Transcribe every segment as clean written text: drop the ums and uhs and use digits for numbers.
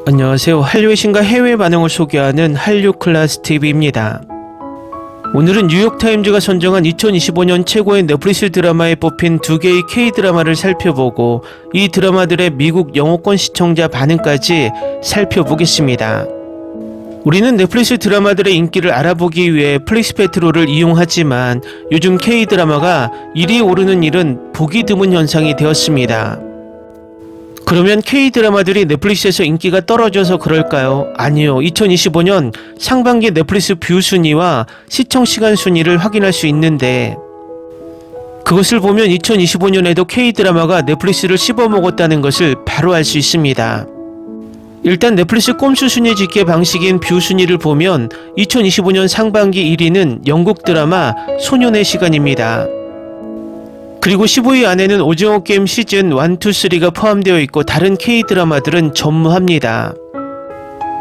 안녕하세요. 한류의 신과 해외 반응을 소개하는 한류 클래스 TV입니다. 오늘은 뉴욕타임즈가 선정한 2025년 최고의 넷플릭스 드라마에 뽑힌 2개의 K-드라마를 살펴보고 이 드라마들의 미국 영어권 시청자 반응까지 살펴보겠습니다. 우리는 넷플릭스 드라마들의 인기를 알아보기 위해 플릭스페트로를 이용하지만 요즘 K-드라마가 1위에 오르는 일은 보기 드문 현상이 되었습니다. 그러면 K-드라마들이 넷플릭스에서 인기가 떨어져서 그럴까요? 아니요. 2025년 상반기 넷플릭스 뷰 순위와 시청시간 순위를 확인할 수 있는데 그것을 보면 2025년에도 K-드라마가 넷플릭스를 씹어먹었다는 것을 바로 알 수 있습니다. 일단 넷플릭스 꼼수 순위 집계 방식인 뷰 순위를 보면 2025년 상반기 1위는 영국 드라마 소년의 시간입니다. 그리고 15위 안에는 오징어 게임 시즌 1, 2, 3가 포함되어 있고 다른 K-드라마들은 전무합니다.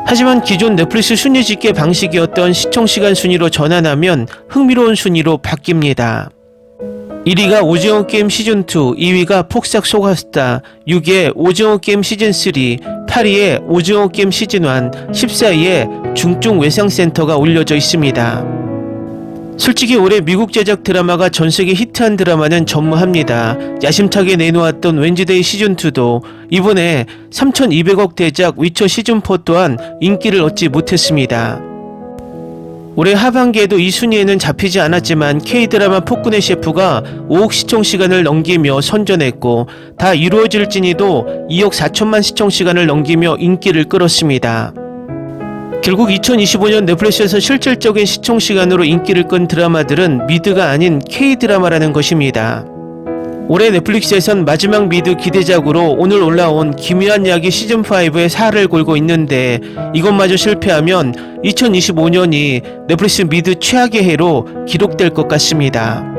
하지만 기존 넷플릭스 순위 집계 방식이었던 시청시간 순위로 전환하면 흥미로운 순위로 바뀝니다. 1위가 오징어 게임 시즌 2, 2위가 폭삭 속았수다, 6위에 오징어 게임 시즌 3, 8위에 오징어 게임 시즌 1, 14위에 중증 외상센터가 올려져 있습니다. 솔직히 올해 미국 제작 드라마가 전세계 히트한 드라마는 전무합니다. 야심차게 내놓았던 웬즈데이 시즌2도 이번에 3,200억 대작 위쳐 시즌4 또한 인기를 얻지 못했습니다. 올해 하반기에도 이 순위에는 잡히지 않았지만 K-드라마 폭군의 셰프가 5억 시청시간을 넘기며 선전했고 다 이루어질지니도 2억 4천만 시청시간을 넘기며 인기를 끌었습니다. 결국 2025년 넷플릭스에서 실질적인 시청시간으로 인기를 끈 드라마들은 미드가 아닌 K-드라마라는 것입니다. 올해 넷플릭스에선 마지막 미드 기대작으로 오늘 올라온 기묘한 이야기 시즌5의 살을 골고 있는데 이것마저 실패하면 2025년이 넷플릭스 미드 최악의 해로 기록될 것 같습니다.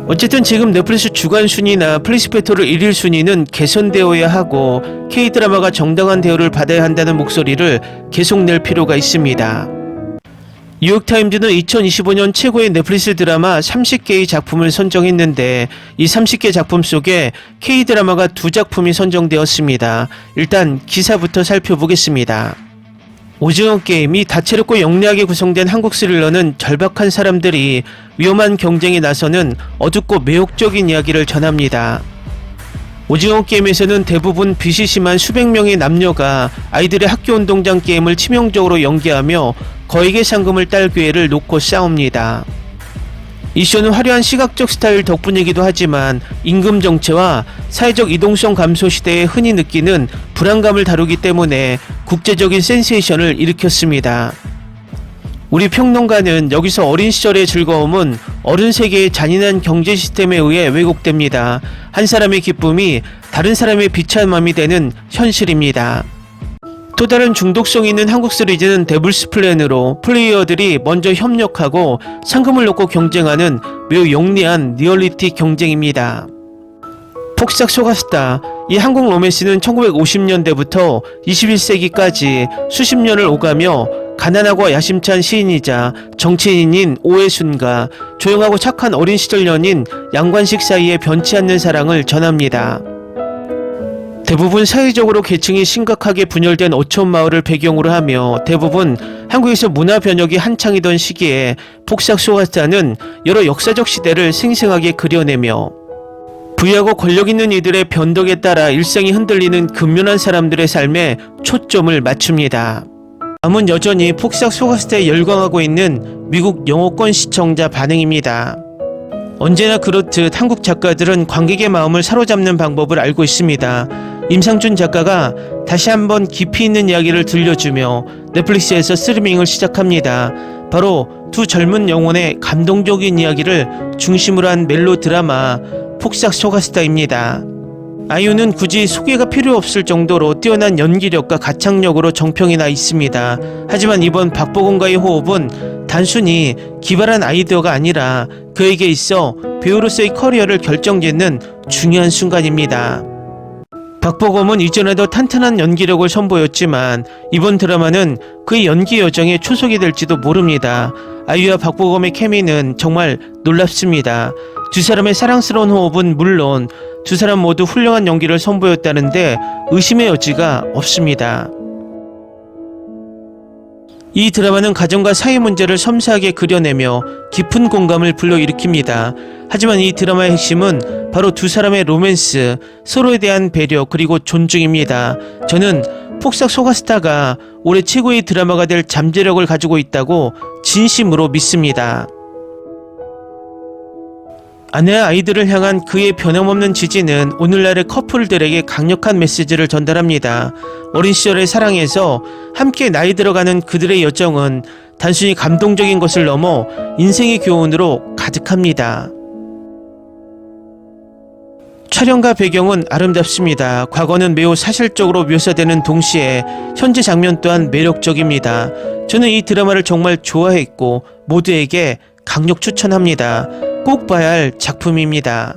어쨌든 지금 넷플릭스 주간 순위나 플릭스페토르 1일 순위는 개선되어야 하고 K-드라마가 정당한 대우를 받아야 한다는 목소리를 계속 낼 필요가 있습니다. 뉴욕타임즈는 2025년 최고의 넷플릭스 드라마 30개의 작품을 선정했는데 이 30개 작품 속에 K-드라마가 2작품이 선정되었습니다. 일단 기사부터 살펴보겠습니다. 오징어 게임이 다채롭고 영리하게 구성된 한국 스릴러는 절박한 사람들이 위험한 경쟁에 나서는 어둡고 매혹적인 이야기를 전합니다. 오징어 게임에서는 대부분 빚이 심한 수백 명의 남녀가 아이들의 학교 운동장 게임을 치명적으로 연기하며 거액의 상금을 딸 기회를 놓고 싸웁니다. 이 쇼는 화려한 시각적 스타일 덕분이기도 하지만 임금 정체와 사회적 이동성 감소 시대에 흔히 느끼는 불안감을 다루기 때문에 국제적인 센세이션을 일으켰습니다. 우리 평론가는 여기서 어린 시절의 즐거움은 어른 세계의 잔인한 경제 시스템에 의해 왜곡됩니다. 한 사람의 기쁨이 다른 사람의 비참함이 되는 현실입니다. 또 다른 중독성 있는 한국 시리즈는 데블스 플랜으로 플레이어들이 먼저 협력하고 상금을 놓고 경쟁하는 매우 영리한 리얼리티 경쟁입니다. 폭삭 속았수다. 이 한국 로맨스는 1950년대부터 21세기까지 수십 년을 오가며 가난하고 야심찬 시인이자 정치인인 오해순과 조용하고 착한 어린 시절 연인 양관식 사이의 변치 않는 사랑을 전합니다. 대부분 사회적으로 계층이 심각하게 분열된 어촌마을을 배경으로 하며 대부분 한국에서 문화 변혁이 한창이던 시기에 폭삭 속았수다는 여러 역사적 시대를 생생하게 그려내며 부유하고 권력 있는 이들의 변덕에 따라 일상이 흔들리는 근면한 사람들의 삶에 초점을 맞춥니다. 다음은 여전히 폭삭 속았수다에 열광하고 있는 미국 영어권 시청자 반응입니다. 언제나 그렇듯 한국 작가들은 관객의 마음을 사로잡는 방법을 알고 있습니다. 임상준 작가가 다시 한번 깊이 있는 이야기를 들려주며 넷플릭스에서 스트리밍을 시작합니다. 바로 두 젊은 영혼의 감동적인 이야기를 중심으로 한 멜로 드라마 폭삭 속았수다입니다. 아이유는 굳이 소개가 필요 없을 정도로 뛰어난 연기력과 가창력으로 정평이 나 있습니다. 하지만 이번 박보검과의 호흡은 단순히 기발한 아이디어가 아니라 그에게 있어 배우로서의 커리어를 결정짓는 중요한 순간입니다. 박보검은 이전에도 탄탄한 연기력을 선보였지만 이번 드라마는 그의 연기 여정에 초석이 될지도 모릅니다. 아이유와 박보검의 케미는 정말 놀랍습니다. 두 사람의 사랑스러운 호흡은 물론 두 사람 모두 훌륭한 연기를 선보였다는데 의심의 여지가 없습니다. 이 드라마는 가정과 사회 문제를 섬세하게 그려내며 깊은 공감을 불러일으킵니다. 하지만 이 드라마의 핵심은 바로 두 사람의 로맨스, 서로에 대한 배려 그리고 존중입니다. 저는 폭삭 소가스타가 올해 최고의 드라마가 될 잠재력을 가지고 있다고 진심으로 믿습니다. 아내와 아이들을 향한 그의 변함없는 지지는 오늘날의 커플들에게 강력한 메시지를 전달합니다. 어린 시절의 사랑에서 함께 나이 들어가는 그들의 여정은 단순히 감동적인 것을 넘어 인생의 교훈으로 가득합니다. 촬영과 배경은 아름답습니다. 과거는 매우 사실적으로 묘사되는 동시에 현재 장면 또한 매력적입니다. 저는 이 드라마를 정말 좋아했고 모두에게 강력 추천합니다. 꼭 봐야 할 작품입니다.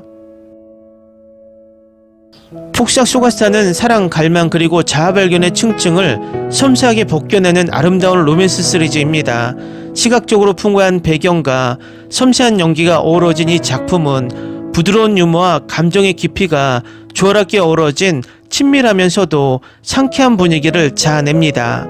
폭삭 소가스타는 사랑, 갈망 그리고 자아발견의 층층을 섬세하게 벗겨내는 아름다운 로맨스 시리즈입니다. 시각적으로 풍부한 배경과 섬세한 연기가 어우러진 이 작품은 부드러운 유머와 감정의 깊이가 조화롭게 어우러진 친밀하면서도 상쾌한 분위기를 자아냅니다.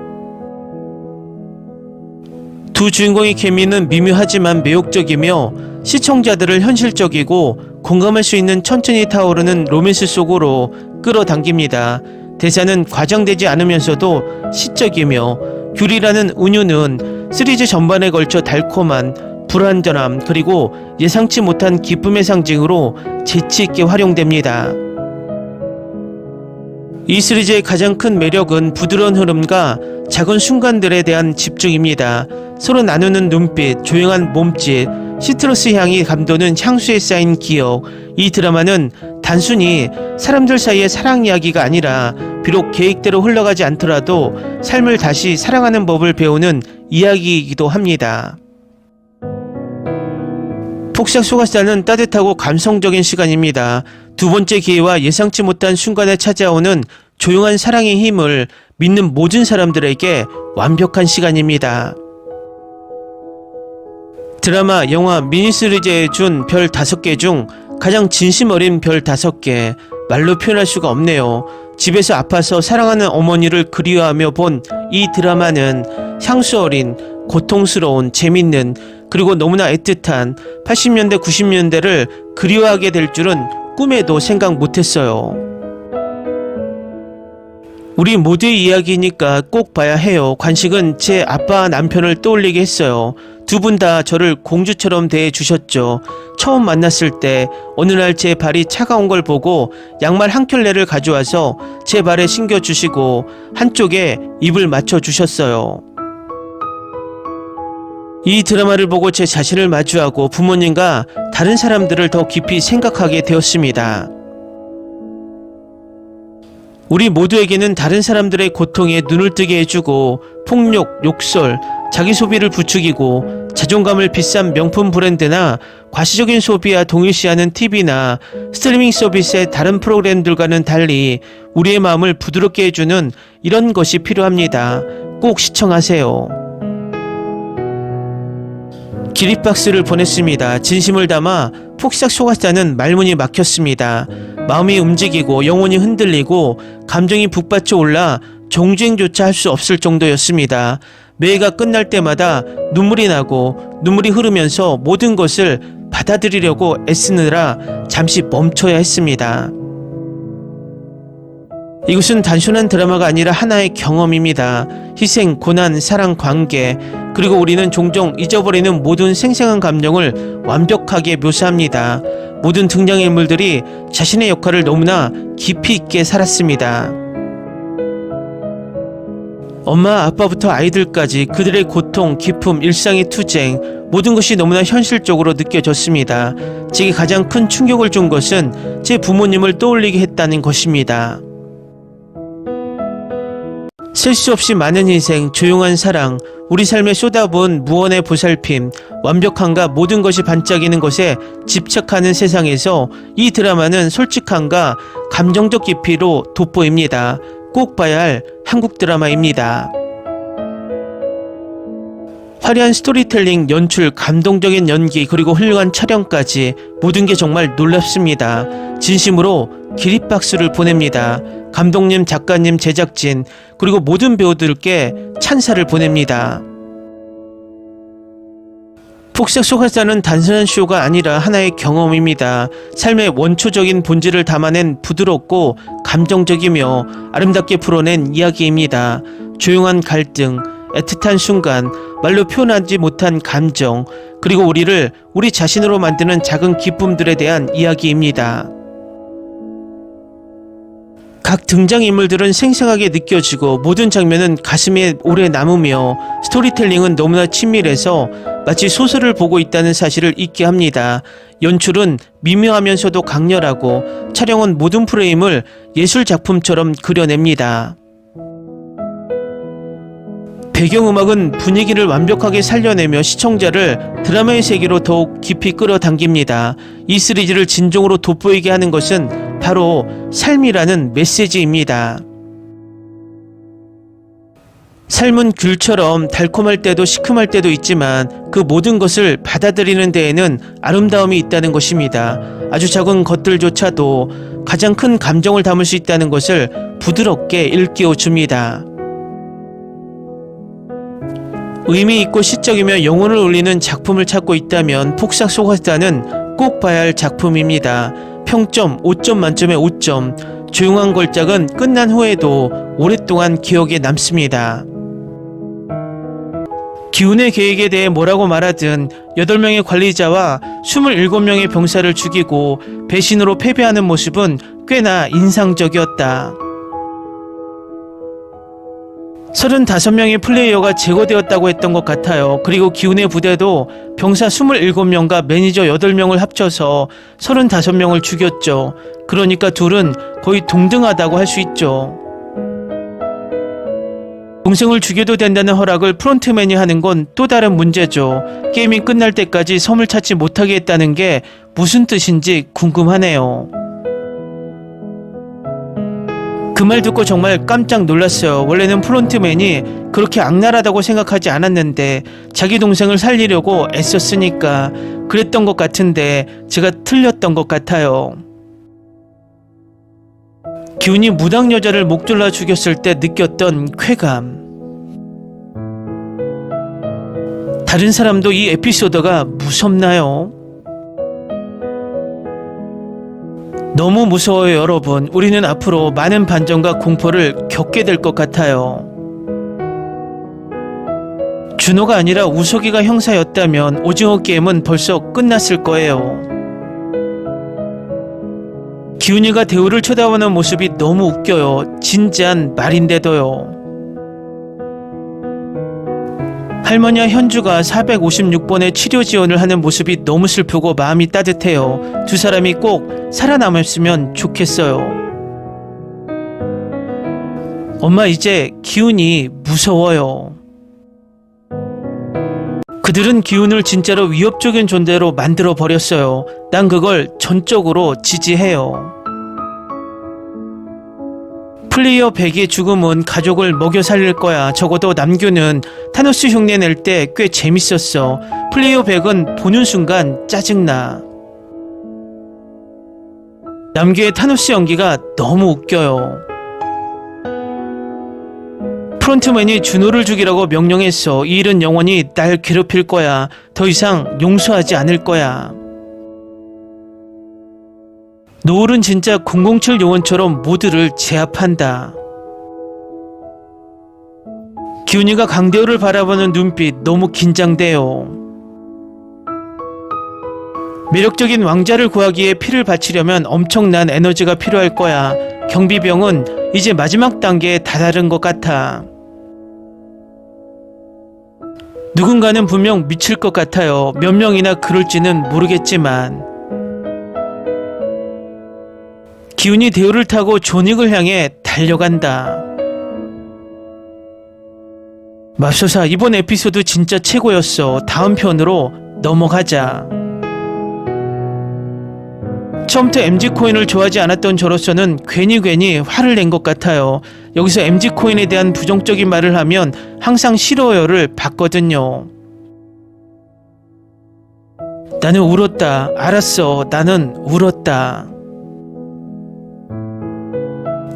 두 주인공의 케미는 미묘하지만 매혹적이며 시청자들을 현실적이고 공감할 수 있는 천천히 타오르는 로맨스 속으로 끌어당깁니다. 대사는 과장되지 않으면서도 시적이며 귤이라는 은유는 시리즈 전반에 걸쳐 달콤한 불완전함 그리고 예상치 못한 기쁨의 상징으로 재치있게 활용됩니다. 이 시리즈의 가장 큰 매력은 부드러운 흐름과 작은 순간들에 대한 집중입니다. 서로 나누는 눈빛, 조용한 몸짓, 시트러스 향이 감도는 향수에 쌓인 기억. 이 드라마는 단순히 사람들 사이의 사랑 이야기가 아니라 비록 계획대로 흘러가지 않더라도 삶을 다시 사랑하는 법을 배우는 이야기이기도 합니다. 폭삭 소가스타는 따뜻하고 감성적인 시간입니다. 두 번째 기회와 예상치 못한 순간에 찾아오는 조용한 사랑의 힘을 믿는 모든 사람들에게 완벽한 시간입니다. 드라마, 영화, 미니시리즈에 준 별 5개 중 가장 진심 어린 별 5개, 말로 표현할 수가 없네요. 집에서 아파서 사랑하는 어머니를 그리워하며 본 이 드라마는 향수 어린, 고통스러운, 재밌는, 그리고 너무나 애틋한 80년대, 90년대를 그리워하게 될 줄은 꿈에도 생각 못했어요. 우리 모두의 이야기니까 꼭 봐야 해요. 관식은 제 아빠와 남편을 떠올리게 했어요. 두 분 다 저를 공주처럼 대해주셨죠. 처음 만났을 때 어느 날 제 발이 차가운 걸 보고 양말 한 켤레를 가져와서 제 발에 신겨주시고 한쪽에 입을 맞춰주셨어요. 이 드라마를 보고 제 자신을 마주하고 부모님과 다른 사람들을 더 깊이 생각하게 되었습니다. 우리 모두에게는 다른 사람들의 고통에 눈을 뜨게 해주고 폭력, 욕설, 자기 소비를 부추기고 자존감을 비싼 명품 브랜드나 과시적인 소비와 동일시하는 TV나 스트리밍 서비스의 다른 프로그램들과는 달리 우리의 마음을 부드럽게 해주는 이런 것이 필요합니다. 꼭 시청하세요. 기립박수를 보냈습니다. 진심을 담아 폭삭 소가스타는 말문이 막혔습니다. 마음이 움직이고 영혼이 흔들리고 감정이 북받쳐 올라 정주행조차 할 수 없을 정도였습니다. 매회가 끝날 때마다 눈물이 나고 눈물이 흐르면서 모든 것을 받아들이려고 애쓰느라 잠시 멈춰야 했습니다. 이것은 단순한 드라마가 아니라 하나의 경험입니다. 희생, 고난, 사랑, 관계, 그리고 우리는 종종 잊어버리는 모든 생생한 감정을 완벽하게 묘사합니다. 모든 등장인물들이 자신의 역할을 너무나 깊이 있게 살았습니다. 엄마, 아빠부터 아이들까지 그들의 고통, 기쁨, 일상의 투쟁, 모든 것이 너무나 현실적으로 느껴졌습니다. 제게 가장 큰 충격을 준 것은 제 부모님을 떠올리게 했다는 것입니다. 셀 수 없이 많은 희생, 조용한 사랑, 우리 삶에 쏟아부은 무언의 보살핌, 완벽함과 모든 것이 반짝이는 것에 집착하는 세상에서 이 드라마는 솔직함과 감정적 깊이로 돋보입니다. 꼭 봐야 할 한국 드라마입니다. 화려한 스토리텔링, 연출, 감동적인 연기, 그리고 훌륭한 촬영까지 모든 게 정말 놀랍습니다. 진심으로 기립박수를 보냅니다. 감독님, 작가님, 제작진, 그리고 모든 배우들께 찬사를 보냅니다. 폭삭 속았다는 단순한 쇼가 아니라 하나의 경험입니다. 삶의 원초적인 본질을 담아낸 부드럽고 감정적이며 아름답게 풀어낸 이야기입니다. 조용한 갈등, 애틋한 순간, 말로 표현하지 못한 감정, 그리고 우리를 우리 자신으로 만드는 작은 기쁨들에 대한 이야기입니다. 각 등장인물들은 생생하게 느껴지고 모든 장면은 가슴에 오래 남으며 스토리텔링은 너무나 친밀해서 마치 소설을 보고 있다는 사실을 잊게 합니다. 연출은 미묘하면서도 강렬하고 촬영은 모든 프레임을 예술작품처럼 그려냅니다. 배경음악은 분위기를 완벽하게 살려내며 시청자를 드라마의 세계로 더욱 깊이 끌어당깁니다. 이 시리즈를 진정으로 돋보이게 하는 것은 바로 삶이라는 메시지입니다. 삶은 귤처럼 달콤할 때도 시큼할 때도 있지만 그 모든 것을 받아들이는 데에는 아름다움이 있다는 것입니다. 아주 작은 것들조차도 가장 큰 감정을 담을 수 있다는 것을 부드럽게 일깨워 줍니다. 의미 있고 시적이며 영혼을 울리는 작품을 찾고 있다면 폭삭 속았다는 꼭 봐야 할 작품입니다. 평점 5점 만점에 5점. 조용한 걸작은 끝난 후에도 오랫동안 기억에 남습니다. 기훈의 계획에 대해 뭐라고 말하든 8명의 관리자와 27명의 병사를 죽이고 배신으로 패배하는 모습은 꽤나 인상적이었다. 35명의 플레이어가 제거되었다고 했던 것 같아요. 그리고 기훈의 부대도 병사 27명과 매니저 8명을 합쳐서 35명을 죽였죠. 그러니까 둘은 거의 동등하다고 할 수 있죠. 동생을 죽여도 된다는 허락을 프론트맨이 하는 건 또 다른 문제죠. 게임이 끝날 때까지 섬을 찾지 못하게 했다는 게 무슨 뜻인지 궁금하네요. 그 말 듣고 정말 깜짝 놀랐어요. 원래는 프론트맨이 그렇게 악랄하다고 생각하지 않았는데 자기 동생을 살리려고 애썼으니까 그랬던 것 같은데 제가 틀렸던 것 같아요. 기훈이 무당 여자를 목 졸라 죽였을 때 느꼈던 쾌감. 다른 사람도 이 에피소드가 무섭나요? 너무 무서워요, 여러분. 우리는 앞으로 많은 반전과 공포를 겪게 될 것 같아요. 준호가 아니라 우석이가 형사였다면 오징어 게임은 벌써 끝났을 거예요. 기훈이가 대우를 쳐다보는 모습이 너무 웃겨요. 진지한 말인데도요. 할머니와 현주가 456번의 치료 지원을 하는 모습이 너무 슬프고 마음이 따뜻해요. 두 사람이 꼭 살아남았으면 좋겠어요. 엄마, 이제 기훈이 무서워요. 그들은 기훈을 진짜로 위협적인 존재로 만들어 버렸어요. 난 그걸 전적으로 지지해요. 플레이어 100의 죽음은 가족을 먹여 살릴 거야. 적어도 남규는 타노스 흉내 낼 때 꽤 재밌었어. 플레이어 100은 보는 순간 짜증나. 남규의 타노스 연기가 너무 웃겨요. 프론트맨이 준호를 죽이라고 명령했어. 이 일은 영원히 날 괴롭힐 거야. 더 이상 용서하지 않을 거야. 노을은 진짜 007 요원처럼 모두를 제압한다. 기훈이가 강대호를 바라보는 눈빛 너무 긴장돼요. 매력적인 왕자를 구하기에 피를 바치려면 엄청난 에너지가 필요할 거야. 경비병은 이제 마지막 단계에 다다른 것 같아. 누군가는 분명 미칠 것 같아요. 몇 명이나 그럴지는 모르겠지만. 기훈이 대우를 타고 존윅을 향해 달려간다. 맙소사, 이번 에피소드 진짜 최고였어. 다음 편으로 넘어가자. 처음부터 MG코인을 좋아하지 않았던 저로서는 괜히 화를 낸 것 같아요. 여기서 MG코인에 대한 부정적인 말을 하면 항상 싫어요를 받거든요. 나는 울었다. 알았어. 나는 울었다.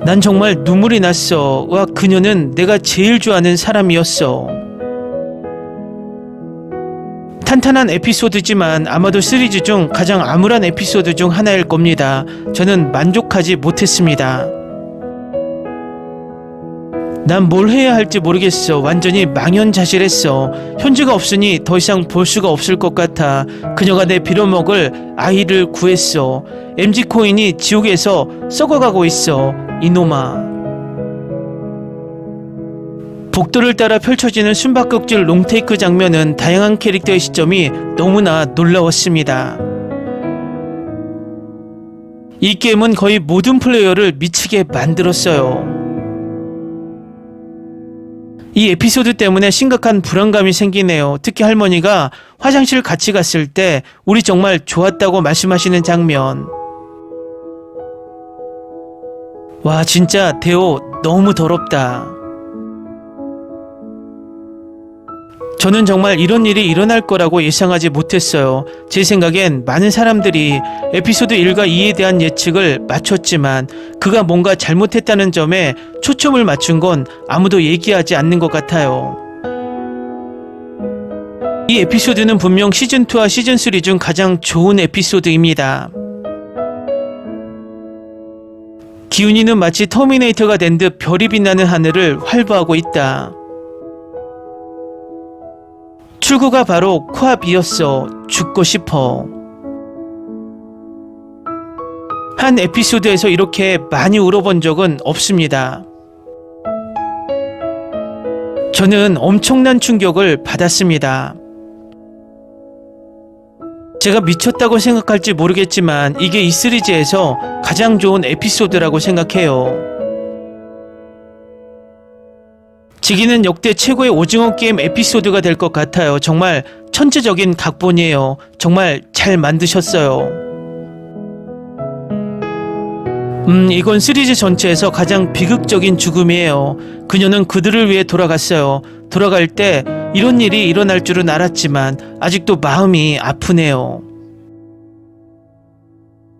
난 정말 눈물이 났어. 와, 그녀는 내가 제일 좋아하는 사람이었어. 탄탄한 에피소드지만 아마도 시리즈 중 가장 암울한 에피소드 중 하나일 겁니다. 저는 만족하지 못했습니다. 난 뭘 해야 할지 모르겠어. 완전히 망연자실했어. 현주가 없으니 더 이상 볼 수가 없을 것 같아. 그녀가 내 빌어먹을 아이를 구했어. MG 코인이 지옥에서 썩어가고 있어. 이놈아. 복도를 따라 펼쳐지는 숨바꼭질 롱테이크 장면은 다양한 캐릭터의 시점이 너무나 놀라웠습니다. 이 게임은 거의 모든 플레이어를 미치게 만들었어요. 이 에피소드 때문에 심각한 불안감이 생기네요. 특히 할머니가 화장실 같이 갔을 때 우리 정말 좋았다고 말씀하시는 장면. 와, 진짜 데오 너무 더럽다. 저는 정말 이런 일이 일어날 거라고 예상하지 못했어요. 제 생각엔 많은 사람들이 에피소드 1과 2에 대한 예측을 맞췄지만 그가 뭔가 잘못했다는 점에 초점을 맞춘 건 아무도 얘기하지 않는 것 같아요. 이 에피소드는 분명 시즌2와 시즌3 중 가장 좋은 에피소드입니다. 기훈이는 마치 터미네이터가 된 듯 별이 빛나는 하늘을 활보하고 있다. 출구가 바로 코앞이었어. 죽고 싶어. 한 에피소드에서 이렇게 많이 울어본 적은 없습니다. 저는 엄청난 충격을 받았습니다. 제가 미쳤다고 생각할지 모르겠지만 이게 이 시리즈에서 가장 좋은 에피소드라고 생각해요. 지기는 역대 최고의 오징어 게임 에피소드가 될 것 같아요. 정말 천재적인 각본이에요. 정말 잘 만드셨어요. 이건 시리즈 전체에서 가장 비극적인 죽음이에요. 그녀는 그들을 위해 돌아갔어요. 돌아갈 때 이런 일이 일어날 줄은 알았지만 아직도 마음이 아프네요.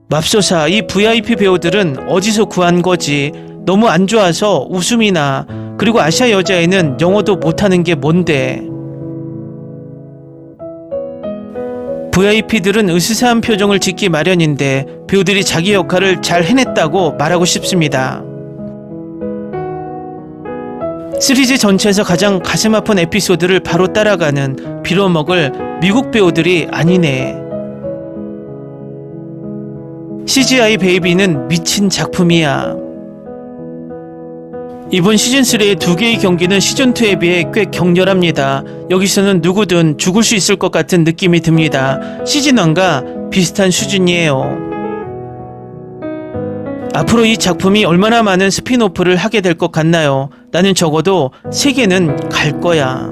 맙소사, 이 VIP 배우들은 어디서 구한 거지? 너무 안 좋아서 웃음이 나. 그리고 아시아 여자애는 영어도 못하는 게 뭔데. VIP들은 으스스한 표정을 짓기 마련인데 배우들이 자기 역할을 잘 해냈다고 말하고 싶습니다. 시리즈 전체에서 가장 가슴 아픈 에피소드를 바로 따라가는 빌어먹을 미국 배우들이 아니네. CGI 베이비는 미친 작품이야. 이번 시즌3의 두 개의 경기는 시즌2에 비해 꽤 격렬합니다. 여기서는 누구든 죽을 수 있을 것 같은 느낌이 듭니다. 시즌1과 비슷한 수준이에요. 앞으로 이 작품이 얼마나 많은 스핀오프를 하게 될 것 같나요? 나는 적어도 3개는 갈 거야.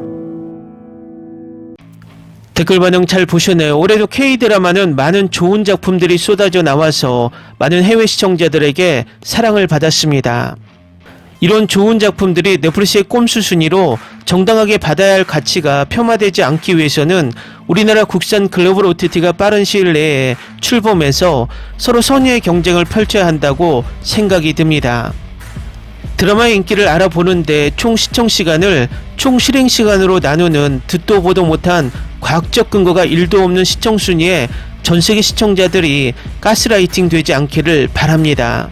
댓글 반응 잘 보셨네요. 올해도 K드라마는 많은 좋은 작품들이 쏟아져 나와서 많은 해외 시청자들에게 사랑을 받았습니다. 이런 좋은 작품들이 넷플릭스의 꼼수 순위로 정당하게 받아야 할 가치가 폄하되지 않기 위해서는 우리나라 국산 글로벌 OTT가 빠른 시일 내에 출범해서 서로 선의의 경쟁을 펼쳐야 한다고 생각이 듭니다. 드라마의 인기를 알아보는데 총 시청 시간을 총 실행 시간으로 나누는 듣도 보도 못한 과학적 근거가 1도 없는 시청 순위에 전 세계 시청자들이 가스라이팅 되지 않기를 바랍니다.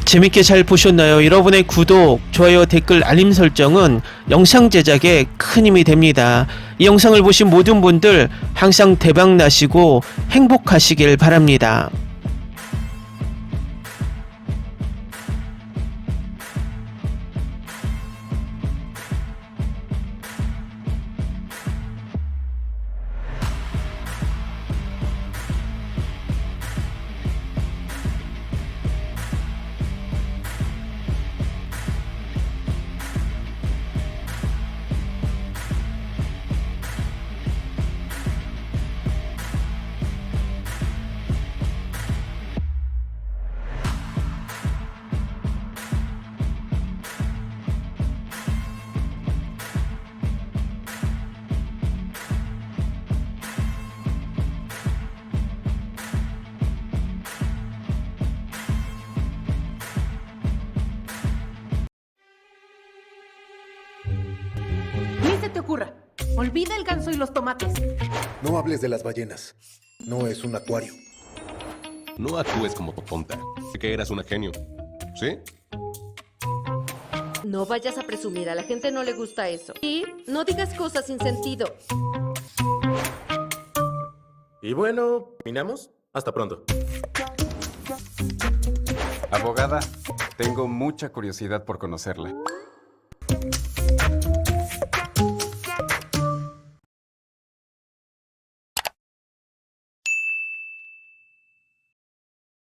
재밌게 잘 보셨나요? 여러분의 구독, 좋아요, 댓글, 알림 설정은 영상 제작에 큰 힘이 됩니다. 이 영상을 보신 모든 분들 항상 대박 나시고 행복하시길 바랍니다. Olvida el ganso y los tomates. No hables de las ballenas. No es un acuario. No actúes como tonta. Que eras una genio. ¿Sí? No vayas a presumir, a la gente no le gusta eso. Y no digas cosas sin sentido. Y bueno, ¿terminamos? Hasta pronto. Abogada, tengo mucha curiosidad por conocerla.